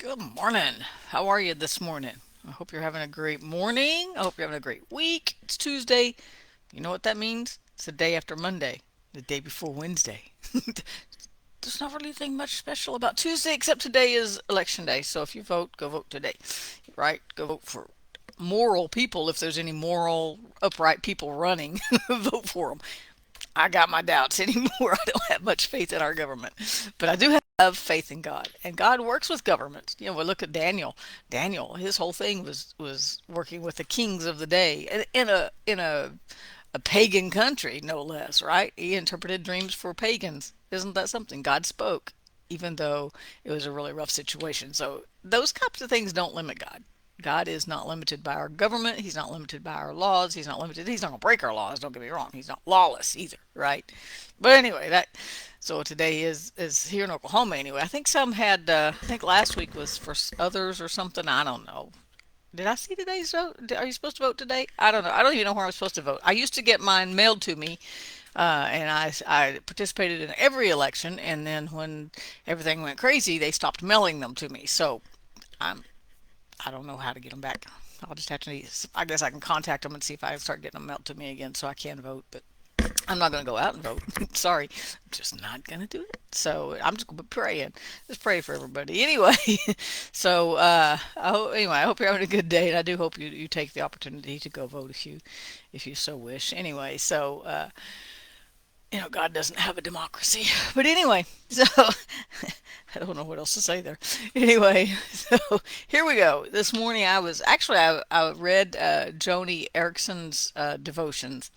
Good morning. How are you this morning? I hope you're having a great morning. I hope you're having a great week. It's Tuesday. You know what that means? It's the day after Monday, the day before Wednesday. There's not really anything much special about Tuesday except today is election day. So if you vote, go vote today. Right? Go vote for moral people if there's any moral, upright people running. Vote for them. I got my doubts anymore. I don't have much faith in our government, but I do have faith in God, and God works with governments. We look at Daniel. Daniel, his whole thing was working with the kings of the day, in a pagan country, no less. Right? He interpreted dreams for pagans. Isn't that something? God spoke, even though it was a really rough situation. So those types of things don't limit God. God is not limited by our government. He's not limited by our laws. He's not limited. He's not going to break our laws. Don't get me wrong. He's not lawless either, right? But anyway, that so today is here in Oklahoma anyway. I think some had. I think last week was for others or something. I don't know. Did I see today's vote? Are you supposed to vote today? I don't know. I don't even know where I'm supposed to vote. I used to get mine mailed to me, and I participated in every election. And then when everything went crazy, they stopped mailing them to me. So I'm I don't know how to get them back. I'll just have to. I guess I can contact them and see if I start getting them mailed to me again, so I can vote. But I'm not going to go out and vote. Sorry, I'm just not going to do it. So I'm just going to be praying. Just pray for everybody. Anyway, so I hope you're having a good day, and I do hope you take the opportunity to go vote if you so wish. Anyway, so God doesn't have a democracy. But anyway, so I don't know what else to say there. Anyway, so here we go. This morning I read Joni Erickson's devotions.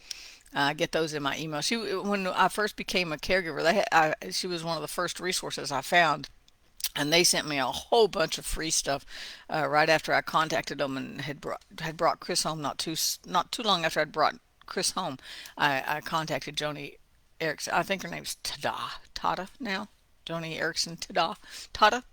I get those in my email. When I first became a caregiver, she was one of the first resources I found, and they sent me a whole bunch of free stuff right after I contacted them and had brought Chris home. Not too long after I'd brought Chris home, I contacted Joni Erickson. I think her name's Tada now. Joni Erickson Tada,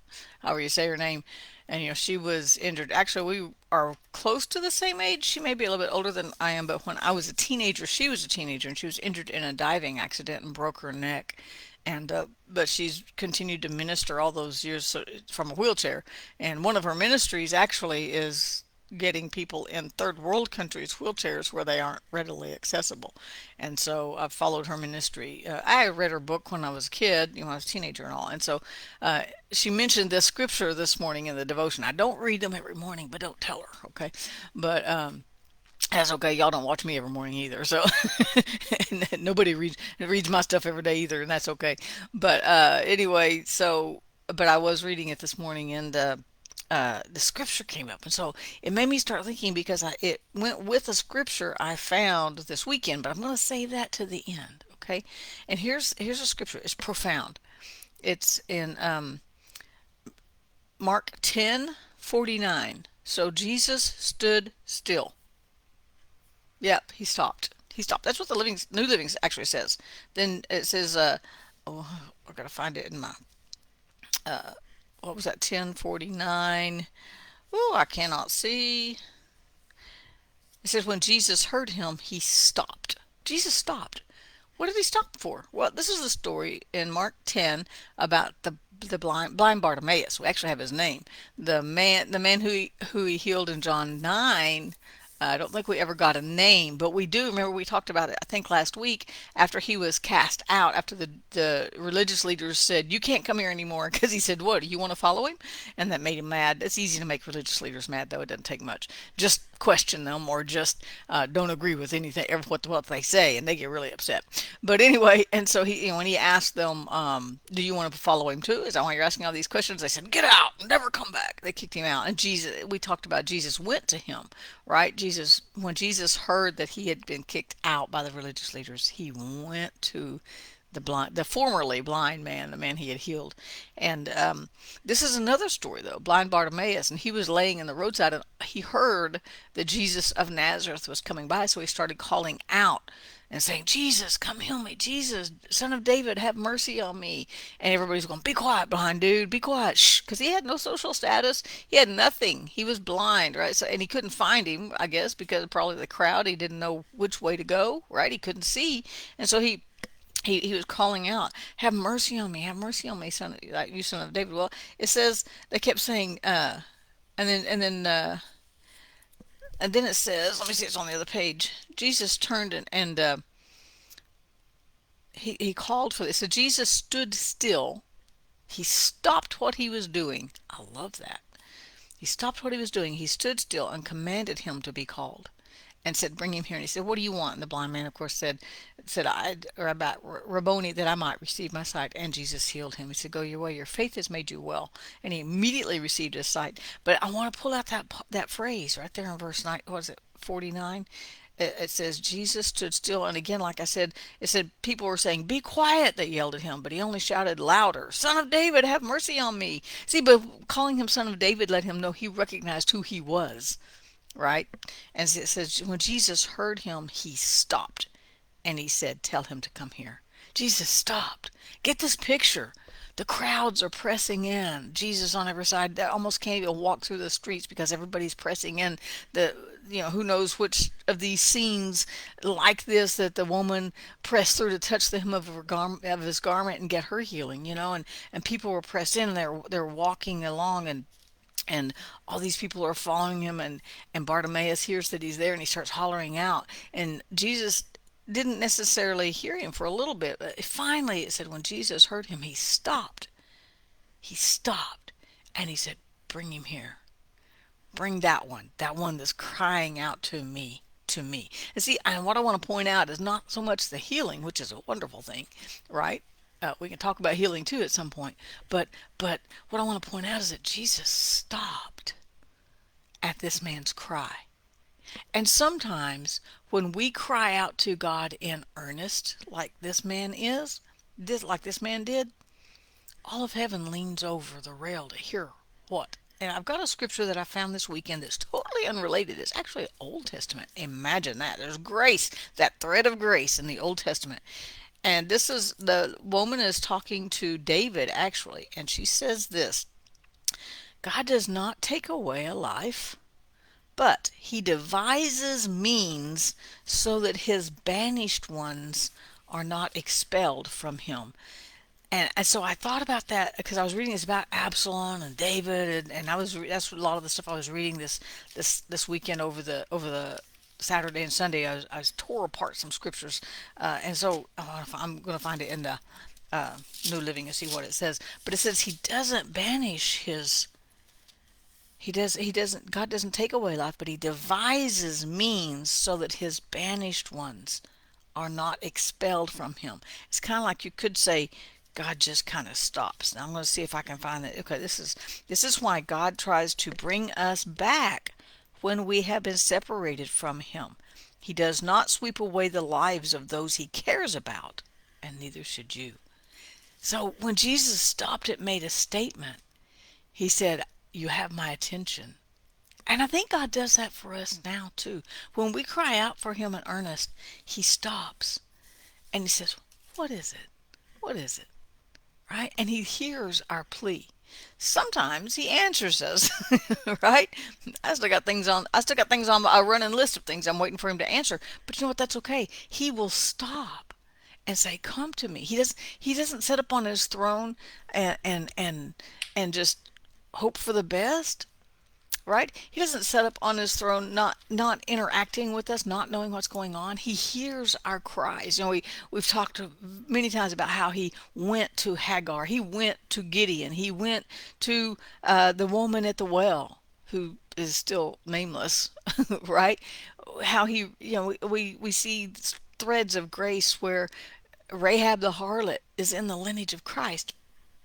however you say her name. And she was injured. Actually, we are close to the same age. She may be a little bit older than I am, but when I was a teenager, she was a teenager, and she was injured in a diving accident and broke her neck. And but she's continued to minister all those years from a wheelchair. And one of her ministries actually is getting people in third world countries wheelchairs where they aren't readily accessible. And so I've followed her ministry. I read her book when I was a kid, when I was a teenager and all. And so she mentioned this scripture this morning in the devotion. I don't read them every morning, but don't tell her, okay? But that's okay. Y'all don't watch me every morning either, so nobody reads my stuff every day either, and that's okay. But anyway, but I was reading it this morning, and the scripture came up, and so it made me start thinking because it went with the scripture I found this weekend. But I'm going to save that to the end, okay? And here's a scripture. It's profound. It's in Mark 10:49. So Jesus stood still. Yep, he stopped. He stopped. That's what the New Living actually says. Then it says, oh, I gotta find it in my, what was that? 10:49. Oh, I cannot see. It says when Jesus heard him, he stopped. Jesus stopped. What did he stop for? Well, this is the story in Mark 10 about the blind Bartimaeus. We actually have his name. The man who he healed in John 9. I don't think we ever got a name, but we do remember we talked about it, I think, last week after he was cast out, after the religious leaders said, "You can't come here anymore," because he said, "What, do you want to follow him?" And that made him mad. It's easy to make religious leaders mad, though. It doesn't take much. Just question them or just don't agree with anything, what they say, and they get really upset. But anyway, and so when he asked them, "Do you want to follow him too? Is that why you're asking all these questions?" They said, "Get out, never come back." They kicked him out, and we talked about Jesus went to him, right? When Jesus heard that he had been kicked out by the religious leaders, he went to the formerly blind man, the man he had healed. And this is another story, though. Blind Bartimaeus, and he was laying in the roadside, and he heard that Jesus of Nazareth was coming by, so he started calling out and saying, "Jesus, come heal me. Jesus, son of David, have mercy on me." And everybody's going, "Be quiet, blind dude. Be quiet." Shh. Because he had no social status. He had nothing. He was blind, right? So, and he couldn't find him, I guess, because of probably the crowd. He didn't know which way to go, right? He couldn't see. And so he he was calling out, "Have mercy on me, have mercy on me, son, like you son of David." Well, it says they kept saying, and then and then it says, let me see, it's on the other page. Jesus turned and he called for this. So Jesus stood still. He stopped what he was doing. I love that. He stopped what he was doing. He stood still and commanded him to be called, and said, "Bring him here." And he said, "What do you want?" And the blind man, of course, said, "I, or about Rabboni, that I might receive my sight." And Jesus healed him. He said, "Go your way. Your faith has made you well." And he immediately received his sight. But I want to pull out that phrase right there in verse 9. What is it? 49. It says Jesus stood still, and again, like I said, it said people were saying, "Be quiet!" They yelled at him, but he only shouted louder, "Son of David, have mercy on me!" See, but calling him son of David let him know he recognized who he was, right? And it says when Jesus heard him, he stopped, and he said, "Tell him to come here." Jesus stopped. Get this picture. The crowds are pressing in. Jesus on every side. They almost can't even walk through the streets because everybody's pressing in. The who knows which of these scenes like this that the woman pressed through to touch the hem of of his garment and get her healing. And people were pressed in. And they're walking along, and all these people are following him, and Bartimaeus hears that he's there, and he starts hollering out, and Jesus didn't necessarily hear him for a little bit, but finally it said when Jesus heard him, he stopped and he said, "Bring him here. Bring that one that's crying out to me." And see, and what I want to point out is not so much the healing, which is a wonderful thing, right? We can talk about healing too at some point, but what I want to point out is that Jesus stopped at this man's cry. And sometimes when we cry out to God in earnest, like this man like this man did, all of heaven leans over the rail to hear what. And I've got a scripture that I found this weekend that's totally unrelated. It's actually Old Testament. Imagine that. There's grace, that thread of grace in the Old Testament. And this is the woman is talking to David, actually. And she says this: God does not take away a life, but he devises means so that his banished ones are not expelled from him. And so I thought about that because I was reading this about Absalom and David, and that's a lot of the stuff I was reading this weekend over the Saturday and Sunday. I was tore apart some scriptures, and so I'm going to find it in the New Living and see what it says. But it says he doesn't banish his he doesn't God doesn't take away life, but he devises means so that his banished ones are not expelled from him. It's kind of like you could say God just kind of stops. Now I'm going to see if I can find that. Okay, this is why God tries to bring us back when we have been separated from him. He does not sweep away the lives of those he cares about, and neither should you. So when Jesus stopped, it made a statement. He said, "You have my attention." And I think God does that for us now too. When we cry out for him in earnest, he stops and he says, "What is it? What is it?" Right? And he hears our plea. Sometimes he answers us, right? I still got things on a running list of things I'm waiting for him to answer. But you know what? That's okay. He will stop and say, "Come to me." He doesn't sit up on his throne and just hope for the best, right? He doesn't sit up on his throne not interacting with us, not knowing what's going on. He hears our cries. We've talked many times about how he went to Hagar, he went to Gideon, he went to the woman at the well who is still nameless, right? How he, we see threads of grace where Rahab the harlot is in the lineage of Christ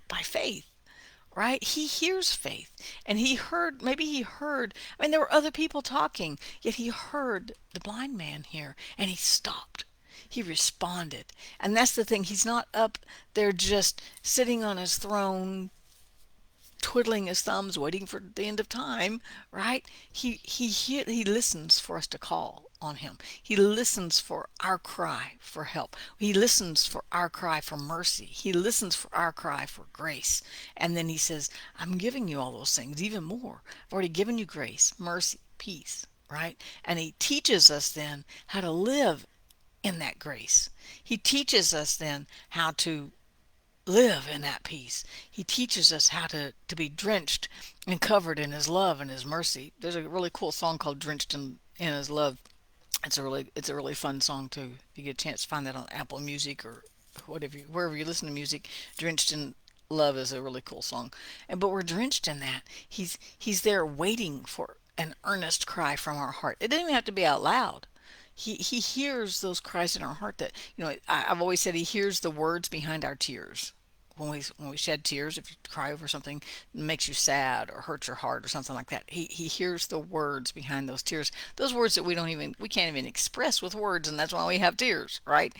by faith, right? He hears faith. And maybe he heard, I mean, there were other people talking, yet he heard the blind man here and he stopped. He responded. And that's the thing. He's not up there just sitting on his throne, twiddling his thumbs, waiting for the end of time, right? He listens for us to call on him. He listens for our cry for help. He listens for our cry for mercy. He listens for our cry for grace. And then he says, "I'm giving you all those things, even more. I've already given you grace, mercy, peace," right? And he teaches us then how to live in that grace. He teaches us then how to live in that peace. He teaches us how to be drenched and covered in his love and his mercy. There's a really cool song called Drenched in His Love. It's a really fun song too. If you get a chance to find that on Apple Music or whatever wherever you listen to music, Drenched in Love is a really cool song. But we're drenched in that. He's there waiting for an earnest cry from our heart. It doesn't even have to be out loud. He hears those cries in our heart that, I've always said he hears the words behind our tears. When we shed tears, if you cry over something that makes you sad or hurts your heart or something like that, he hears the words behind those tears. Those words that we can't even express with words, and that's why we have tears, right?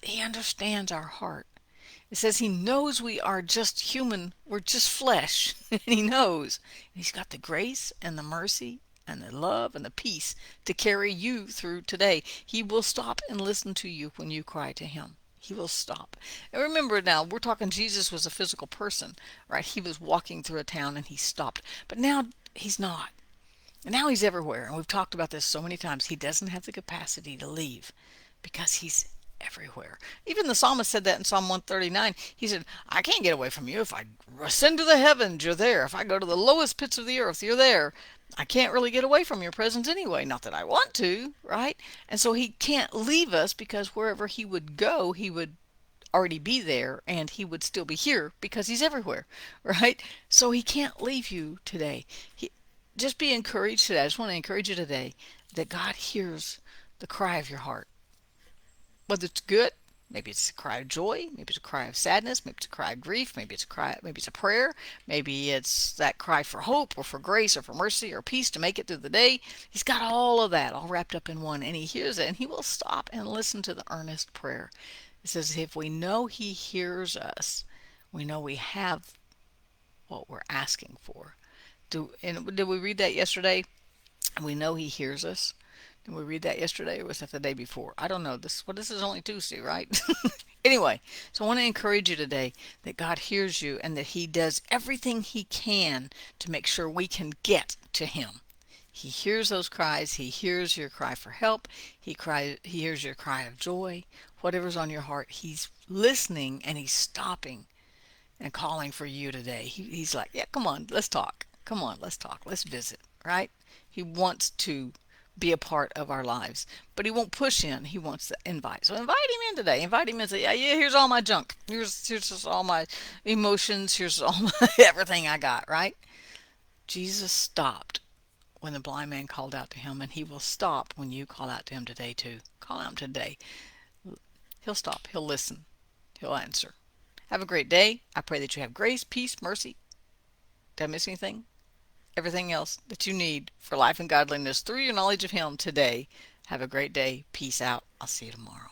He understands our heart. It says he knows we are just human. We're just flesh. And he knows. And he's got the grace and the mercy and the love and the peace to carry you through today. He will stop and listen to you when you cry to him. He will stop. And remember now, we're talking Jesus was a physical person, right? He was walking through a town and he stopped. But now he's not. And now he's everywhere. And we've talked about this so many times. He doesn't have the capacity to leave because he's everywhere. Even the psalmist said that in Psalm 139. He said, I can't get away from you. If I ascend to the heavens, you're there. If I go to the lowest pits of the earth, you're there. I can't really get away from your presence anyway. Not that I want to, right? And so he can't leave us because wherever he would go, he would already be there and he would still be here because he's everywhere, right? So he can't leave you today. Just be encouraged today. I just want to encourage you today that God hears the cry of your heart. Whether it's good, maybe it's a cry of joy, maybe it's a cry of sadness, maybe it's a cry of grief, maybe it's a prayer, maybe it's that cry for hope or for grace or for mercy or peace to make it through the day. He's got all of that all wrapped up in one, and he hears it, and he will stop and listen to the earnest prayer. It says if we know he hears us, we know we have what we're asking for. Did we read that yesterday? We know he hears us. Did we read that yesterday or was that the day before? I don't know. This is only Tuesday, right? Anyway, so I want to encourage you today that God hears you and that he does everything he can to make sure we can get to him. He hears those cries. He hears your cry for help. He hears your cry of joy. Whatever's on your heart, he's listening and he's stopping and calling for you today. He's like, yeah, come on, let's talk. Come on, let's talk. Let's visit, right? He wants to be a part of our lives, but he won't push in. He wants to invite. So invite him in today. Invite him in and say, yeah, here's all my junk. Here's just all my emotions. Here's all my everything I got, right? Jesus stopped when the blind man called out to him, and he will stop when you call out to him today too. Call out today. He'll stop. He'll listen. He'll answer. Have a great day. I pray that you have grace, peace, mercy. Did I miss anything? Everything else that you need for life and godliness through your knowledge of him today. Have a great day. Peace out. I'll see you tomorrow.